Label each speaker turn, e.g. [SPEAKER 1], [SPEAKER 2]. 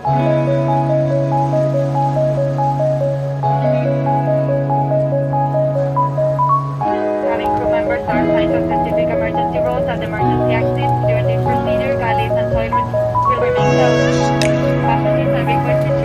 [SPEAKER 1] Having crew members are assigned to specific emergency roles as emergency exits during this procedure, galleys and toilets will remain closed. Passengers are requested to